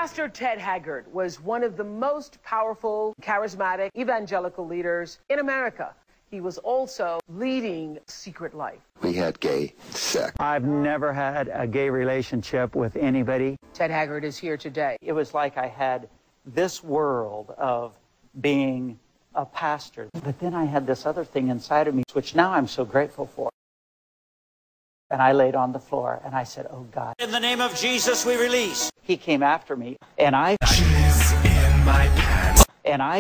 Pastor Ted Haggard was one of the most powerful, charismatic, evangelical leaders in America. He was also leading Secret Life. We had gay sex. I've never had a gay relationship with anybody. Ted Haggard is here today. It was like I had this world of being a pastor. But then I had this other thing inside of me, which now I'm so grateful for. And I laid on the floor and I said, oh God. In the name of Jesus, we release. He came after me and I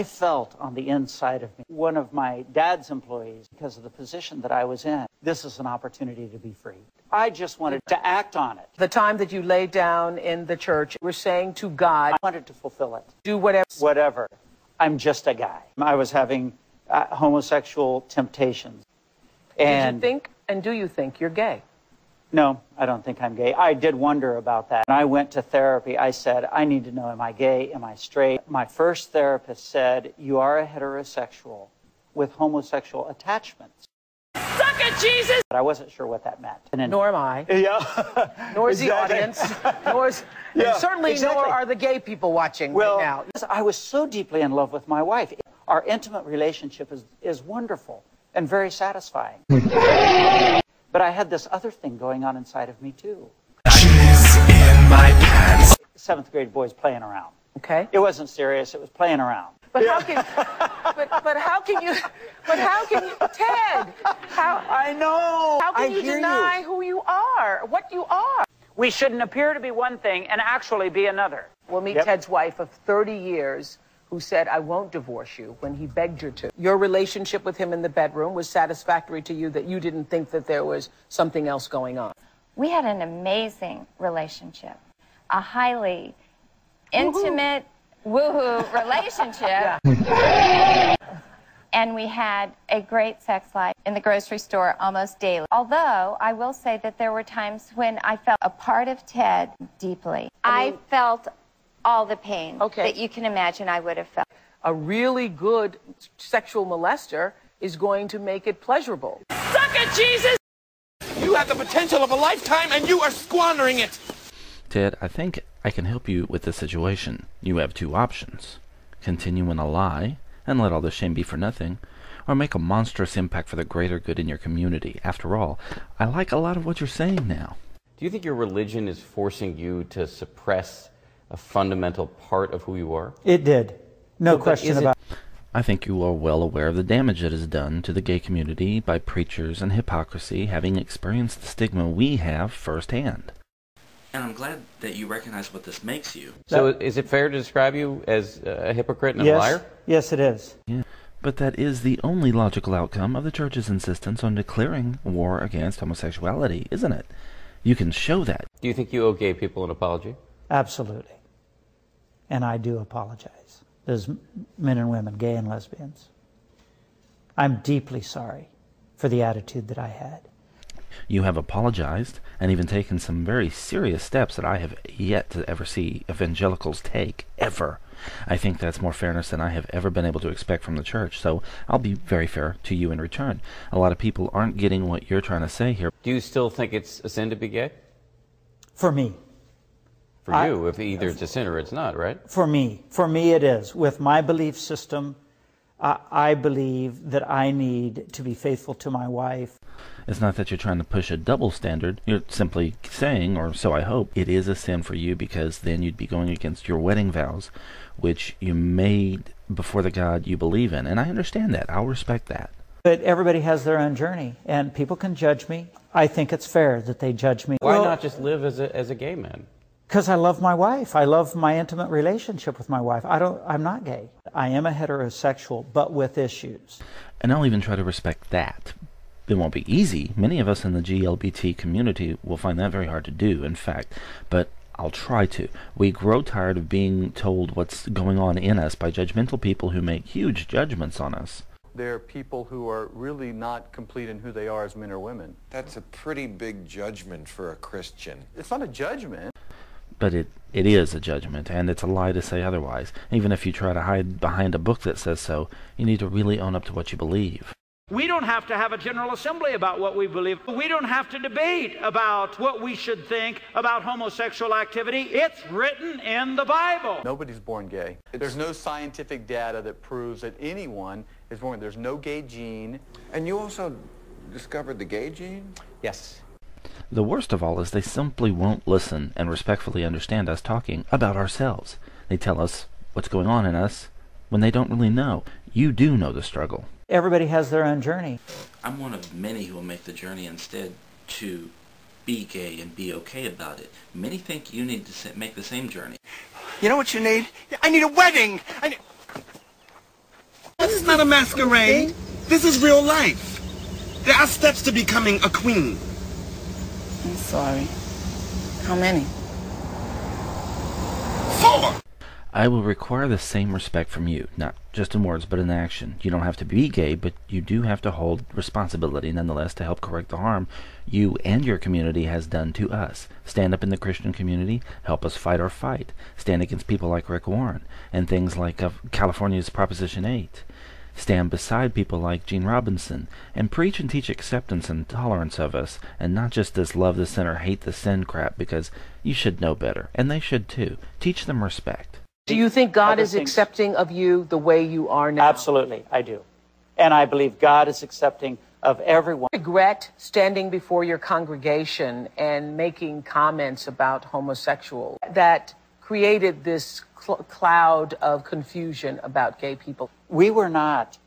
felt on the inside of me, one of my dad's employees, because of the position that I was in, this is an opportunity to be free. I just wanted to act on it. The time that you laid down in the church, we're saying to God, I wanted to fulfill it. do whatever. Whatever. I'm just a guy. I was having homosexual temptations. And Did you think, and do you think you're gay? no, I don't think I'm gay. I did wonder about that. When I went to therapy, I said, I need to know, am I gay? Am I straight? My first therapist said, you are a heterosexual with homosexual attachments. Suck it, Jesus! But I wasn't sure what that meant. And then, Nor am I. Yeah. Nor is the audience. Nor is, and Yeah, certainly exactly. nor are the gay people watching Well, right now. I was so deeply in love with my wife. Our intimate relationship is wonderful and very satisfying. But I had this other thing going on inside of me, too. In my pants. 7th grade boys playing around. Okay. It wasn't serious. It was playing around. But how can, but how can you, Ted? I know. How can you deny who you are, what you are? We shouldn't appear to be one thing and actually be another. We'll meet Yep. Ted's wife of 30 years who said, I won't divorce you when he begged her to. Your relationship with him in the bedroom was satisfactory to you, that you didn't think that there was something else going on. We had an amazing relationship, a highly intimate, woohoo relationship. Yeah. And we had a great sex life in the grocery store almost daily. Although I will say that there were times when I felt a part of Ted deeply. I felt all the pain that you can imagine I would have felt. A really good sexual molester is going to make it pleasurable. Suck it, Jesus! You have the potential of a lifetime and you are squandering it. Ted, I think I can help you with this situation. You have two options. Continue in a lie and let all the shame be for nothing, or make a monstrous impact for the greater good in your community. After all, I like a lot of what you're saying now. Do you think your religion is forcing you to suppress a fundamental part of who you are? It did. No question about it. I think you are well aware of the damage that is done to the gay community by preachers and hypocrisy, having experienced the stigma we have firsthand. And I'm glad that you recognize what this makes you. So is it fair to describe you as a hypocrite and a liar? Yes, it is. Yeah. But that is the only logical outcome of the church's insistence on declaring war against homosexuality, isn't it? You can show that. Do you think you owe gay people an apology? Absolutely. And I do apologize. There's men and women, gay and lesbians. I'm deeply sorry for the attitude that I had. You have apologized and even taken some very serious steps that I have yet to ever see evangelicals take, ever. I think that's more fairness than I have ever been able to expect from the church, so I'll be very fair to you in return. A lot of people aren't getting what you're trying to say here. Do you still think it's a sin to be gay? For me. For you, if either it's a sin or it's not, right? For me it is. With my belief system, I believe that I need to be faithful to my wife. It's not that you're trying to push a double standard. You're simply saying, or so I hope, it is a sin for you because then you'd be going against your wedding vows, which you made before the God you believe in. And I understand that. I'll respect that. But everybody has their own journey, and people can judge me. I think it's fair that they judge me. Why not just live as a gay man? Because I love my wife. I love my intimate relationship with my wife. I'm not gay. I am a heterosexual, but with issues. And I'll even try to respect that. It won't be easy. Many of us in the GLBT community will find that very hard to do, in fact. But I'll try to. We grow tired of being told what's going on in us by judgmental people who make huge judgments on us. There are people who are really not complete in who they are as men or women. That's a pretty big judgment for a Christian. It's not a judgment. But it is a judgment, and it's a lie to say otherwise. Even if you try to hide behind a book that says so, you need to really own up to what you believe. We don't have to have a general assembly about what we believe. We don't have to debate about what we should think about homosexual activity. It's written in the Bible. Nobody's born gay. There's no scientific data that proves that anyone is born. There's no gay gene. And you also discovered the gay gene? Yes. The worst of all is they simply won't listen and respectfully understand us talking about ourselves. They tell us what's going on in us when they don't really know. You do know the struggle. Everybody has their own journey. I'm one of many who will make the journey instead to be gay and be okay about it. Many think you need to make the same journey. You know what you need? I need a wedding! This is not a masquerade. This is real life. There are steps to becoming a queen. I'm sorry. How many? 4! I will require the same respect from you, not just in words but in action. You don't have to be gay, but you do have to hold responsibility nonetheless to help correct the harm you and your community has done to us. Stand up in the Christian community, help us fight our fight. Stand against people like Rick Warren and things like California's Proposition 8. Stand beside people like Gene Robinson and preach and teach acceptance and tolerance of us, and not just this love the sinner, hate the sin crap, because you should know better, and they should too. Teach them respect. Do you think God is accepting of you the way you are now? Absolutely, I do. And I believe God is accepting of everyone. Regret standing before your congregation and making comments about homosexuals that created this cloud of confusion about gay people? We were not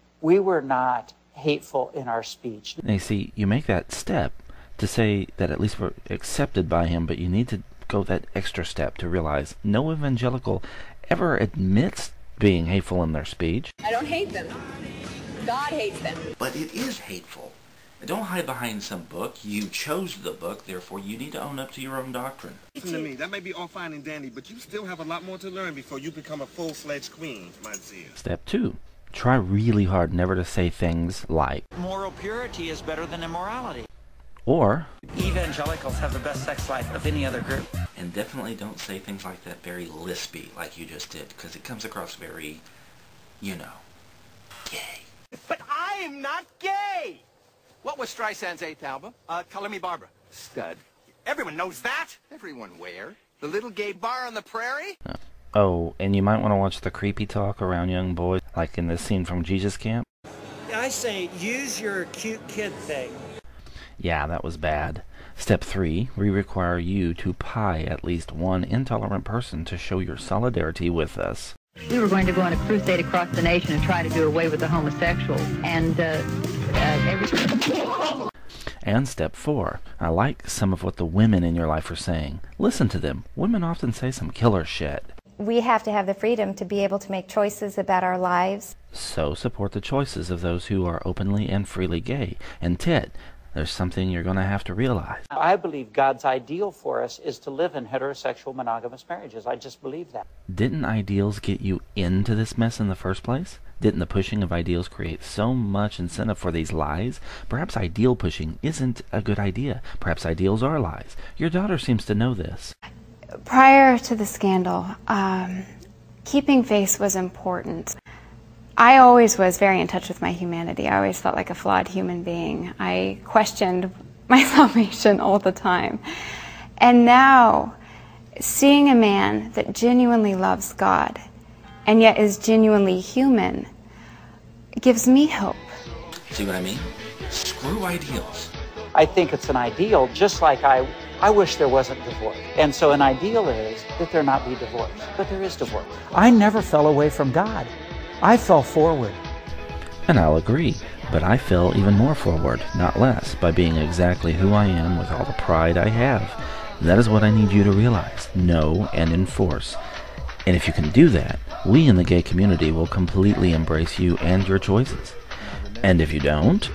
hateful in our speech. Now, you see, you make that step to say that at least we're accepted by him, but you need to go that extra step to realize no evangelical ever admits being hateful in their speech. I don't hate them. God hates them. But it is hateful. Don't hide behind some book. You chose the book, therefore you need to own up to your own doctrine. Listen to me, that may be all fine and dandy, but you still have a lot more to learn before you become a full-fledged queen, my dear. Step 2. Try really hard never to say things like, Moral purity is better than immorality. or, Evangelicals have the best sex life of any other group. And definitely don't say things like that very lispy like you just did, because it comes across very, you know, gay. But I am not gay! What was Streisand's 8th album? Color Me Barbara. Stud. Everyone knows that! Everyone where? The little gay bar on the prairie? oh, and you might want to watch the creepy talk around young boys, like in this scene from Jesus Camp. I say, use your cute kid thing. Yeah, that was bad. Step 3, we require you to pie at least one intolerant person to show your solidarity with us. We were going to go on a crusade across the nation and try to do away with the homosexuals, and And step 4, I like some of what the women in your life are saying. Listen to them. Women often say some killer shit. We have to have the freedom to be able to make choices about our lives. So support the choices of those who are openly and freely gay. And Ted, there's something you're going to have to realize. I believe God's ideal for us is to live in heterosexual monogamous marriages. I just believe that. Didn't ideals get you into this mess in the first place? Didn't the pushing of ideals create so much incentive for these lies? Perhaps ideal pushing isn't a good idea. Perhaps ideals are lies. Your daughter seems to know this. Prior to the scandal, keeping faith was important. I always was very in touch with my humanity. I always felt like a flawed human being. I questioned my salvation all the time. And now, seeing a man that genuinely loves God and yet is genuinely human gives me hope. See what I mean? Screw ideals. I think it's an ideal, just like I wish there wasn't divorce. And so an ideal is that there not be divorce, but there is divorce. I never fell away from God. I fell forward. And I'll agree, but I fell even more forward, not less, by being exactly who I am with all the pride I have. That is what I need you to realize, know, and enforce. And if you can do that, we in the gay community will completely embrace you and your choices. And if you don't...